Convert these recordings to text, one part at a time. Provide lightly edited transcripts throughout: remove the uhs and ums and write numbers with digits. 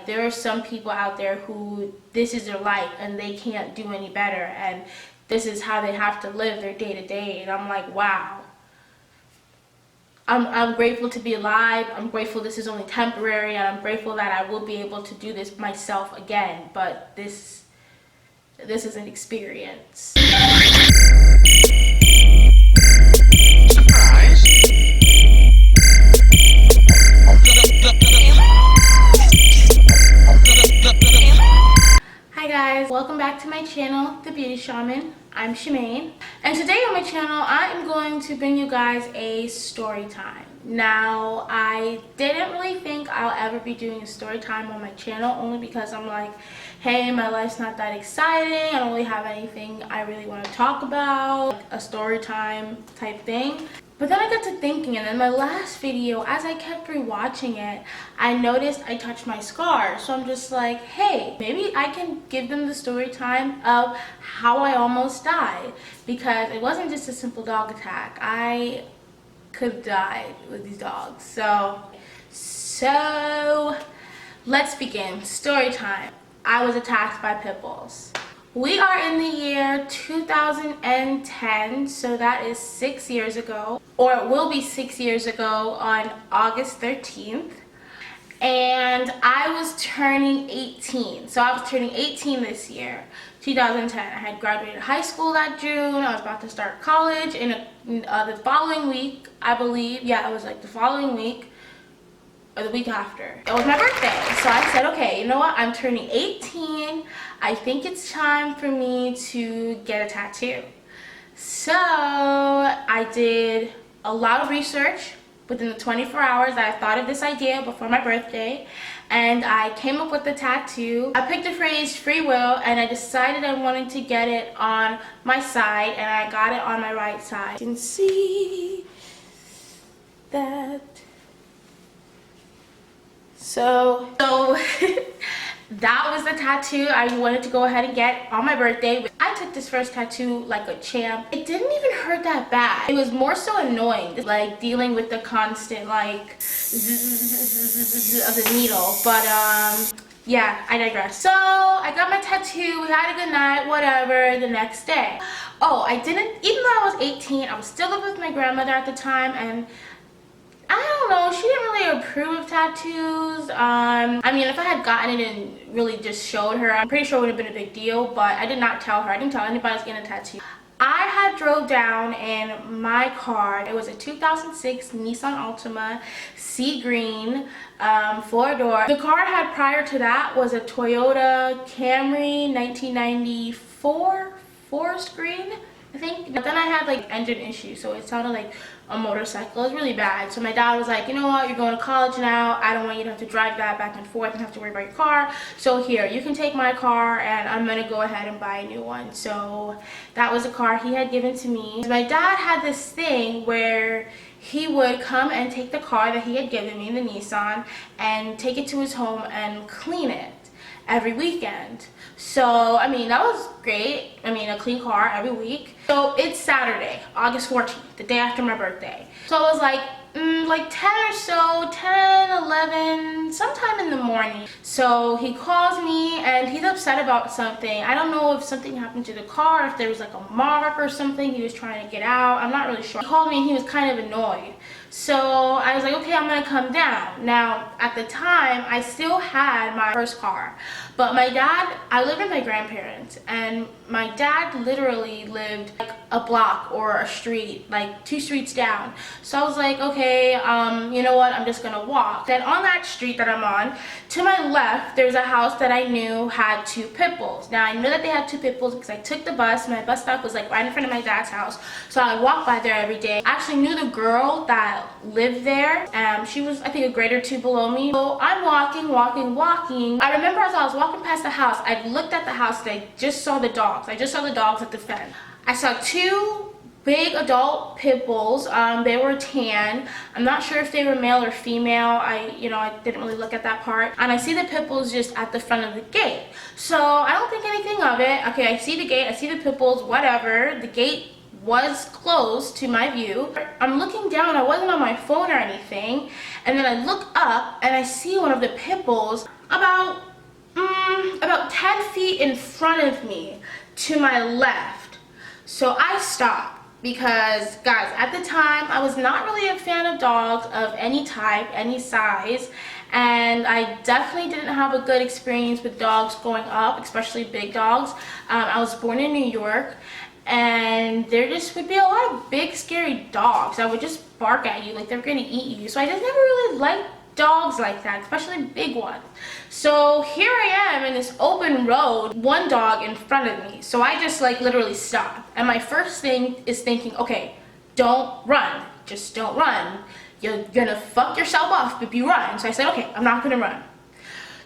There are some people out there who this is their life and they can't do any better, and this is how they have to live their day to day. And I'm like, wow. I'm grateful to be alive. I'm grateful this is only temporary, and I'm grateful that I will be able to do this myself again. But this is an experience. Hi guys, welcome back to my channel, The Beauty Shaman. I'm Shemaine, and today on my channel I am going to bring you guys a story time. Now, I didn't really think I'll ever be doing a story time on my channel, only because I'm like, hey, my life's not that exciting, I don't really have anything I really want to talk about, like a story time type thing. But then I got to thinking, and in my last video, as I kept rewatching it, I noticed I touched my scar. So I'm just like, hey, maybe I can give them the story time of how I almost died. Because it wasn't just a simple dog attack. I could have died with these dogs. So let's begin. Story time. I was attacked by pit bulls. We are in the year 2010, so that is 6 years ago, or it will be 6 years ago on August 13th. And I was turning 18. So I was turning 18 this year, 2010. I had graduated high school that June. I was about to start college in the following week, I believe. Yeah, it was like the following week or the week after. It was my birthday. So I said, okay, you know what? I'm turning 18. I think it's time for me to get a tattoo. So I did a lot of research within the 24 hours that I thought of this idea before my birthday, and I came up with the tattoo. I picked the phrase free will, and I decided I wanted to get it on my side, and I got it on my right side. You can see that. So that was the tattoo I wanted to go ahead and get on my birthday. I took this first tattoo like a champ. It didn't even hurt that bad. It was more so annoying, like dealing with the constant like zzz of the needle. But yeah, I digress. So I got my tattoo, we had a good night, whatever. The next day, oh, I didn't, even though I was 18, I was still living with my grandmother at the time, and I don't know, she didn't really approve of tattoos. I mean, if I had gotten it and really just showed her, I'm pretty sure it would have been a big deal, but I did not tell her. I didn't tell anybody I was getting a tattoo. I had drove down in my car. It was a 2006 Nissan Altima, sea green, 4-door. The car I had prior to that was a Toyota Camry 1994 forest green, I think. But then I had like engine issues, so it sounded like a motorcycle. It was really bad. So my dad was like, you know what, you're going to college now, I don't want you to have to drive that back and forth and have to worry about your car, so here, you can take my car and I'm gonna go ahead and buy a new one. So that was a car he had given to me. My dad had this thing where he would come and take the car that he had given me, the Nissan, and take it to his home and clean it every weekend. So I mean, that was great. I mean, a clean car every week. So it's Saturday, August 14th, the day after my birthday. So it was like 10 or so, 10, 11, sometime in the morning. So he calls me and he's upset about something. I don't know if something happened to the car, if there was like a mark or something he was trying to get out. I'm not really sure. He called me and he was kind of annoyed. So I was like, okay, I'm gonna come down. Now, at the time, I still had my first car. But my dad, I lived with my grandparents, and my dad literally lived like a block or a street, like 2 streets down. So I was like, okay, you know what, I'm just gonna walk. Then on that street that I'm on, to my left, there's a house that I knew had 2 pit bulls. Now, I knew that they had 2 pit bulls because I took the bus. My bus stop was like right in front of my dad's house. So I would walk by there every day. I actually knew the girl that lived there. She was, I think, a grade or 2 below me. So I'm walking. I remember as I was walking past the house, I looked at the house and I just saw the dogs. I just saw the dogs at the fence. I saw 2 big adult pit bulls. They were tan. I'm not sure if they were male or female. I didn't really look at that part. And I see the pit bulls just at the front of the gate. So I don't think anything of it. Okay, I see the gate, I see the pit bulls, whatever. The gate was closed to my view. I'm looking down, I wasn't on my phone or anything, and then I look up and I see one of the pit bulls about 10 feet in front of me to my left. So I stopped because, guys, at the time I was not really a fan of dogs of any type, any size, and I definitely didn't have a good experience with dogs growing up, especially big dogs. I was born in New York, and there just would be a lot of big scary dogs that would just bark at you like they were gonna eat you. So I just never really liked dogs like that, especially big ones. So here I am in this open road, one dog in front of me. So I just like literally stopped, and my first thing is thinking, okay, don't run, just don't run. You're gonna fuck yourself up if you run. So I said, okay, I'm not gonna run.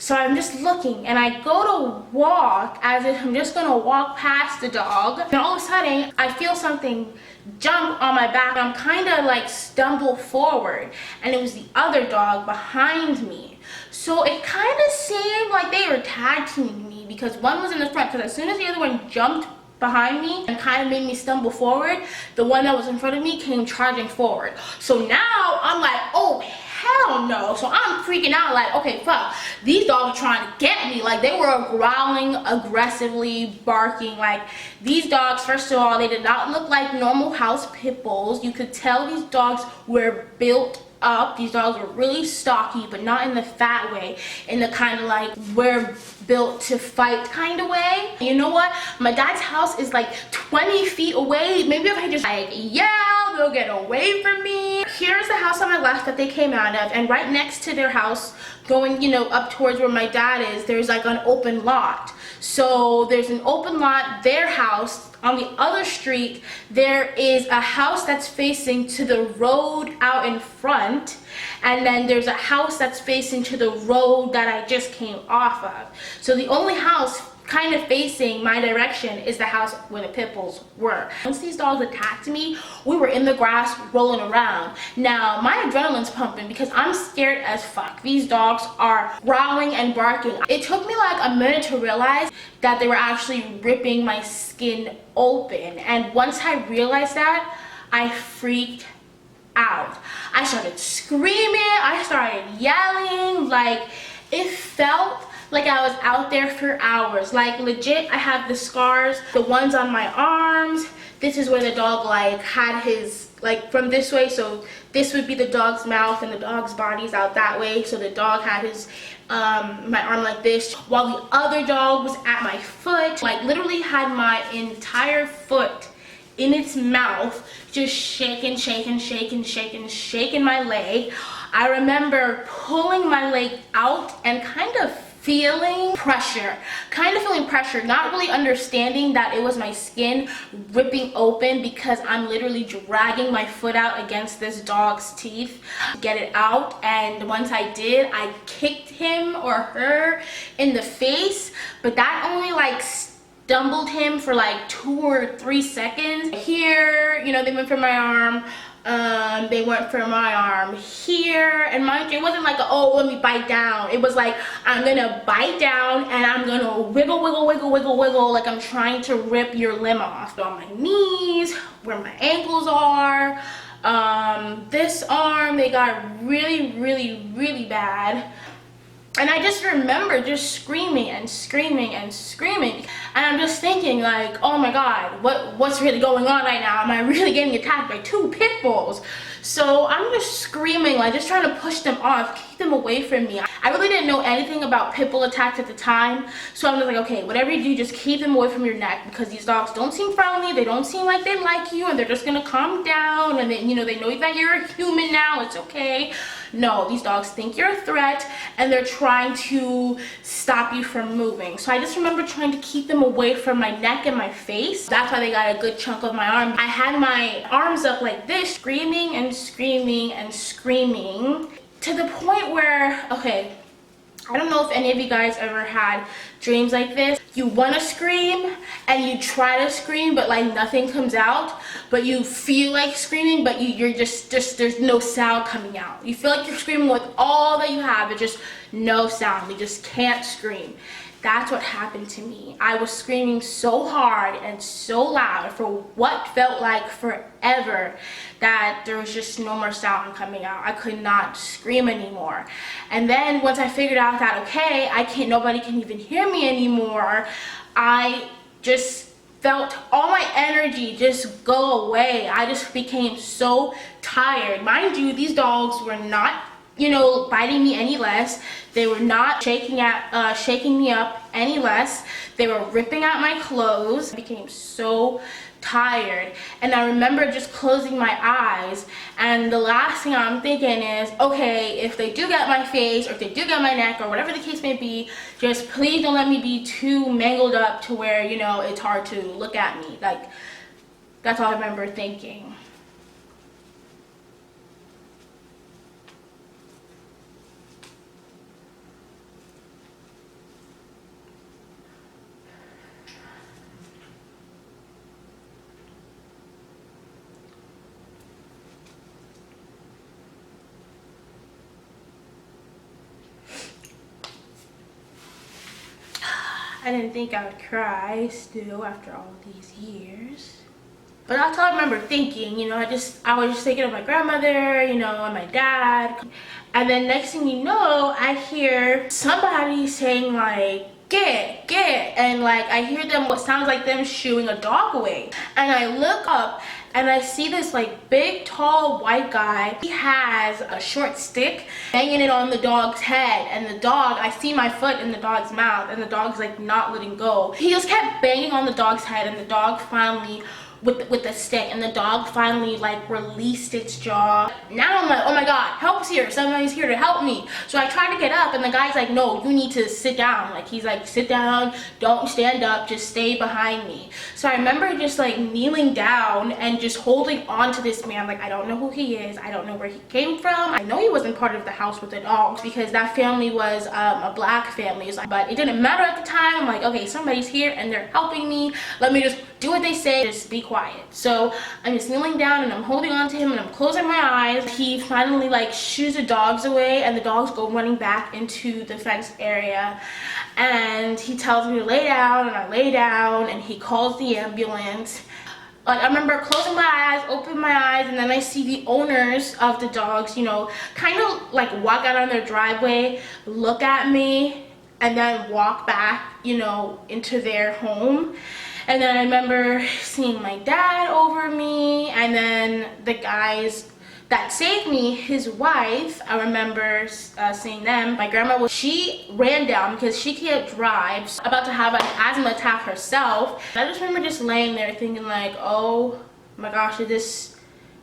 So I'm just looking, and I go to walk as if I'm just gonna walk past the dog, and all of a sudden I feel something jump on my back. I'm kind of like stumble forward, and it was the other dog behind me. So it kind of seemed like they were tag teaming me, because one was in the front, because as soon as the other one jumped behind me and kind of made me stumble forward, the one that was in front of me came charging forward. So now I'm like, oh hell no. So I'm freaking out like, okay, fuck, these dogs are trying to get me. Like, they were growling, aggressively barking. Like, these dogs, first of all, they did not look like normal house pit bulls. You could tell these dogs were built up. These dogs were really stocky, but not in the fat way, in the kind of like we're built to fight kind of way. You know what, my dad's house is like 20 feet away. Maybe if I just like yell, they'll get away from me. Here's the house on my left that they came out of, and right next to their house, going, you know, up towards where my dad is, there's like an open lot. So there's an open lot, their house. On the other street, there is a house that's facing to the road out in front, and then there's a house that's facing to the road that I just came off of. So the only house kind of facing my direction is the house where the pit bulls were. Once these dogs attacked me, we were in the grass rolling around. Now my adrenaline's pumping because I'm scared as fuck. These dogs are growling and barking. It took me like a minute to realize that they were actually ripping my skin open, and once I realized that, I freaked out. I started screaming, I started yelling. Like, it felt like I was out there for hours. Like, legit, I have the scars, the ones on my arms. This is where the dog like had his, like, from this way, so this would be the dog's mouth and the dog's body's out that way. So the dog had his my arm like this, while the other dog was at my foot. Like, literally had my entire foot in its mouth, just shaking my leg. I remember pulling my leg out and kind of feeling pressure, not really understanding that it was my skin ripping open, because I'm literally dragging my foot out against this dog's teeth to get it out. And once I did, I kicked him or her in the face, but that only like stumbled him for like 2 or 3 seconds. Here, you know, they went for my arm. They went for my arm here, and mind you, it wasn't like a, oh, let me bite down. It was like, I'm gonna bite down and I'm gonna wiggle like I'm trying to rip your limb off. So on my knees, where my ankles are, this arm, they got really bad. And I just remember just screaming, and I'm just thinking like, oh my god, what's really going on right now? Am I really getting attacked by 2 pit bulls? So I'm just screaming, like just trying to push them off, keep them away from me. I really didn't know anything about pit bull attacks at the time, so I'm just like, okay, whatever you do, just keep them away from your neck, because these dogs don't seem friendly, they don't seem like they like you, and they're just gonna calm down, and then, you know, they know that you're a human now, it's okay. No, these dogs think you're a threat, and they're trying to stop you from moving. So I just remember trying to keep them away from my neck and my face. That's why they got a good chunk of my arm. I had my arms up like this, screaming to the point where, okay, I don't know if any of you guys ever had dreams like this. You want to scream and you try to scream, but like nothing comes out, but you feel like screaming, but you're just there's no sound coming out. You feel like you're screaming with all that you have, but just no sound. They just can't scream. That's what happened to me. I was screaming so hard and so loud for what felt like forever that there was just no more sound coming out. I could not scream anymore. And then once I figured out that, okay, nobody can even hear me anymore, I just felt all my energy just go away. I just became so tired. Mind you, these dogs were not, you know, biting me any less. They were not shaking me up any less. They were ripping out my clothes. I became so tired, and I remember just closing my eyes, and the last thing I'm thinking is, okay, if they do get my face, or if they do get my neck, or whatever the case may be, just please don't let me be too mangled up to where, you know, it's hard to look at me. Like, that's all I remember thinking. I didn't think I would cry still after all these years. But that's all I remember thinking, you know, I was just thinking of my grandmother, you know, and my dad. And then next thing you know, I hear somebody saying like, get, and like I hear them, what sounds like them shooing a dog away. And I look up and I see this like big tall white guy. He has a short stick banging it on the dog's head, and the dog, I see my foot in the dog's mouth, and the dog's like not letting go. He just kept banging on the dog's head, and the dog finally, with the stick, and the dog finally like released its jaw. Now I'm like, oh my god, help's here, somebody's here to help me. So I try to get up, and the guy's like, no, you need to sit down. Like, he's like, sit down, don't stand up, just stay behind me. So I remember just like kneeling down and just holding on to this man. Like, I don't know who he is, I don't know where he came from. I know he wasn't part of the house with the dogs, because that family was a black family. But it didn't matter at the time. I'm like, okay, somebody's here and they're helping me, let me just do what they say, just be quiet. So I'm just kneeling down and I'm holding on to him and I'm closing my eyes. He finally like shoos the dogs away, and the dogs go running back into the fenced area, and he tells me to lay down, and I lay down, and he calls the ambulance. Like, I remember closing my eyes, opening my eyes, and then I see the owners of the dogs, you know, kind of like walk out on their driveway, look at me, and then walk back, you know, into their home. And then I remember seeing my dad over me, and then the guys that saved me, his wife, I remember seeing them. My grandma, she ran down because she can't drive, about to have an asthma attack herself. I just remember just laying there thinking like, oh my gosh, did this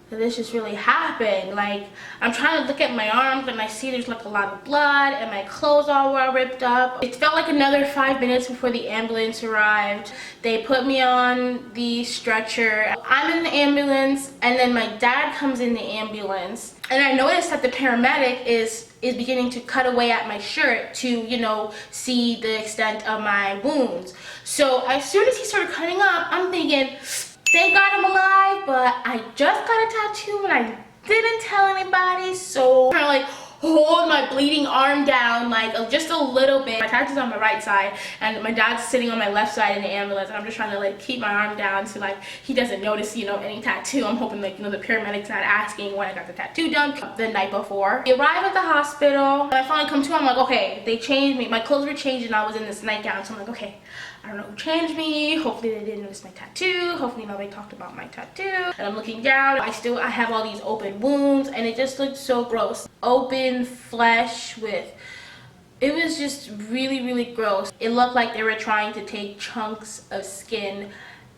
just really happened? Like, I'm trying to look at my arms and I see there's like a lot of blood, and my clothes all were ripped up. It felt like another 5 minutes before the ambulance arrived. They put me on the stretcher. I'm in the ambulance, and then my dad comes in the ambulance, and I noticed that the paramedic is beginning to cut away at my shirt to, you know, see the extent of my wounds. So as soon as he started cutting up, I'm thinking, thank God I'm alive, but I just got a tattoo and I didn't tell anybody. So I'm trying to like hold my bleeding arm down like just a little bit. My tattoo's on my right side, and my dad's sitting on my left side in the ambulance, and I'm just trying to like keep my arm down so like he doesn't notice, you know, any tattoo. I'm hoping like, you know, the paramedic's not asking when I got the tattoo done the night before. We arrive at the hospital, and I finally come to, I'm like, okay, they changed me. My clothes were changed and I was in this nightgown, so I'm like, okay, I don't know who changed me. Hopefully they didn't notice my tattoo. Hopefully nobody talked about my tattoo. And I'm looking down. I have all these open wounds, and it just looked so gross. Open flesh with, it was just really, really gross. It looked like they were trying to take chunks of skin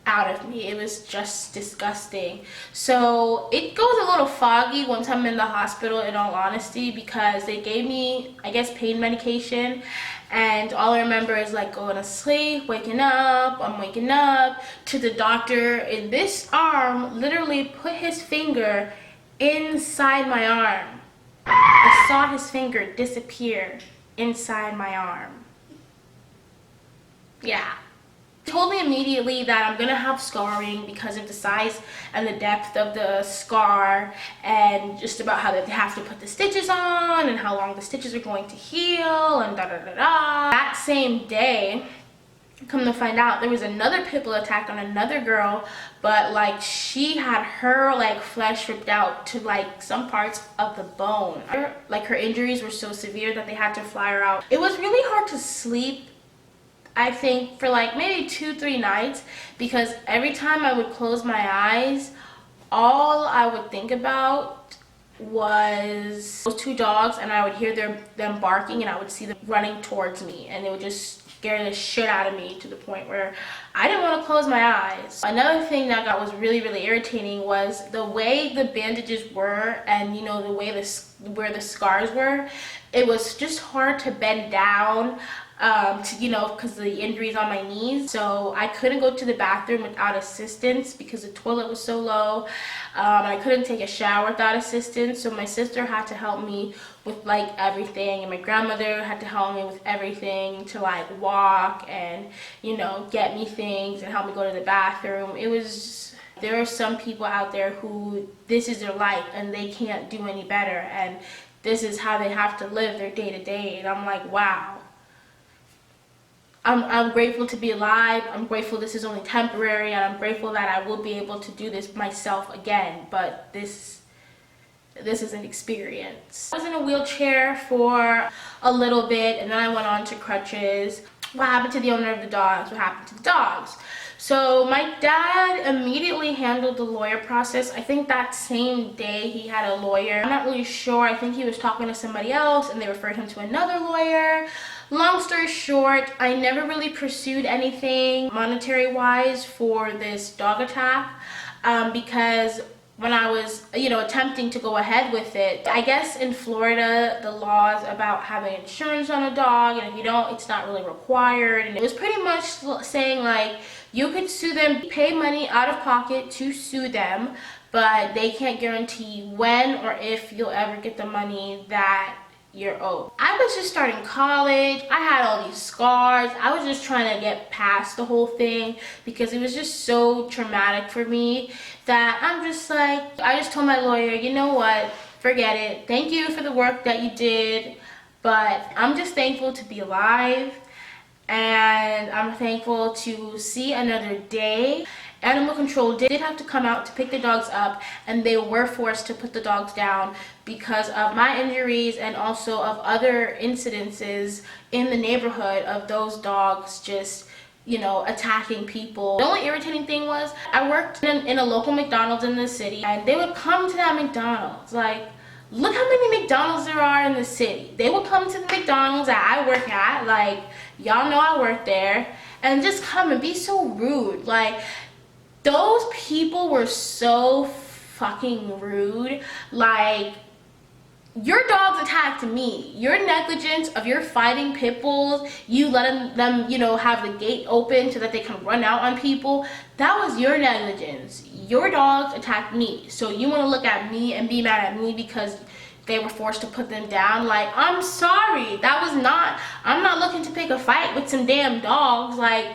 out of me. It was just disgusting. So it goes a little foggy once I'm in the hospital, in all honesty, because they gave me, I guess, pain medication, and all I remember is like going to sleep, waking up. I'm waking up to the doctor in this arm literally put his finger inside my arm. I saw his finger disappear inside my arm. Yeah. Told me immediately that I'm gonna have scarring because of the size and the depth of the scar, and just about how they have to put the stitches on and how long the stitches are going to heal and da da da da. That same day, come to find out, there was another pit bull attack on another girl, but like she had her like flesh ripped out to like some parts of the bone. Like her injuries were so severe that they had to fly her out. It was really hard to sleep, I think, for like maybe 2-3 nights, because every time I would close my eyes, all I would think about was those two dogs, and I would hear them barking, and I would see them running towards me, and it would just scare the shit out of me to the point where I didn't want to close my eyes. Another thing that was really irritating was the way the bandages were, and you know, the way where the scars were. It was just hard to bend down, you know, because the injuries on my knees. So I couldn't go to the bathroom without assistance because the toilet was so low. I couldn't take a shower without assistance, so my sister had to help me with like everything, and my grandmother had to help me with everything, to like walk and, you know, get me things and help me go to the bathroom. It was, there are some people out there who this is their life and they can't do any better, and this is how they have to live their day to day. And I'm like, wow. I'm grateful to be alive. I'm grateful this is only temporary, and I'm grateful that I will be able to do this myself again. But this is an experience. I was in a wheelchair for a little bit, and then I went on to crutches. What happened to the owner of the dogs? What happened to the dogs? So my dad immediately handled the lawyer process. I think that same day he had a lawyer. I'm not really sure. I think he was talking to somebody else and they referred him to another lawyer. Long story short, I never really pursued anything monetary wise for this dog attack, because when I was, you know, attempting to go ahead with it, I guess in Florida, the laws about having insurance on a dog, and if you don't, it's not really required. And it was pretty much saying like, you could sue them, pay money out of pocket to sue them, but they can't guarantee when or if you'll ever get the money that you're owed. I was just starting college. I had all these scars. I was just trying to get past the whole thing because it was just so traumatic for me that I'm just like, I just told my lawyer, you know what, forget it. Thank you for the work that you did, but I'm just thankful to be alive, and I'm thankful to see another day. Animal control did have to come out to pick the dogs up, and they were forced to put the dogs down because of my injuries and also of other incidences in the neighborhood of those dogs just, you know, attacking people. The only irritating thing was I worked in a local McDonald's in the city, and they would come to that McDonald's. Like, look how many McDonald's there are in the city. They would come to the McDonald's that I work at, like, y'all know I work there, and just come and be so rude. Like, those people were so fucking rude. Like, your dogs attacked me. Your negligence of your fighting pit bulls, you letting them, you know, have the gate open so that they can run out on people, that was your negligence. Your dogs attacked me. So you want to look at me and be mad at me because they were forced to put them down? Like, I'm sorry. That was not, I'm not looking to pick a fight with some damn dogs. Like,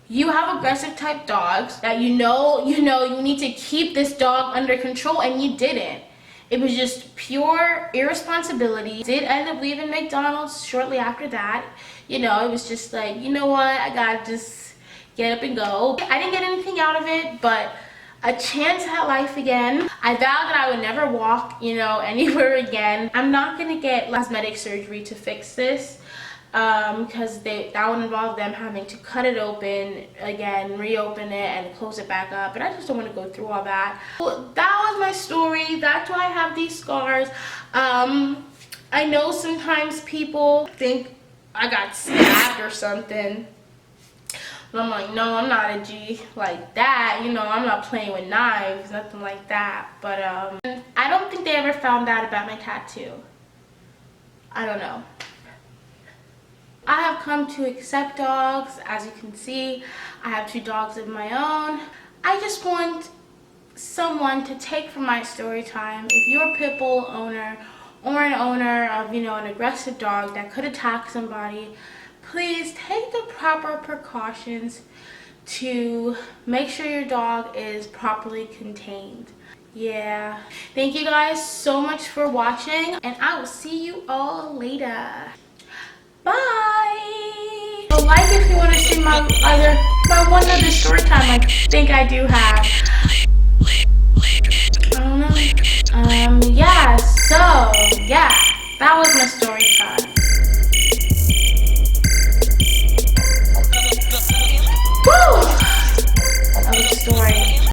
you have aggressive type dogs that you know you need to keep this dog under control, and you didn't. It was just pure irresponsibility. Did end up leaving McDonald's shortly after that. You know, it was just like, you know what, I gotta just get up and go. I didn't get anything out of it, but a chance at life again. I vowed that I would never walk, you know, anywhere again. I'm not gonna get cosmetic surgery to fix this, because that would involve them having to cut it open again, reopen it, and close it back up, and I just don't want to go through all that. Well, that was my story. That's why I have these scars. I know sometimes people think I got stabbed or something, but I'm like, no, I'm not a G like that. You know, I'm not playing with knives, nothing like that. But I don't think they ever found out about my tattoo. I don't know. I have come to accept dogs. As you can see, I have 2 dogs of my own. I just want someone to take from my story time. If you're a pit bull owner or an owner of, you know, an aggressive dog that could attack somebody, please take the proper precautions to make sure your dog is properly contained. Yeah. Thank you guys so much for watching, and I will see you all later. Bye. So like if you want to see my one other story time I think I do have. I don't know. Yeah, so yeah, that was my story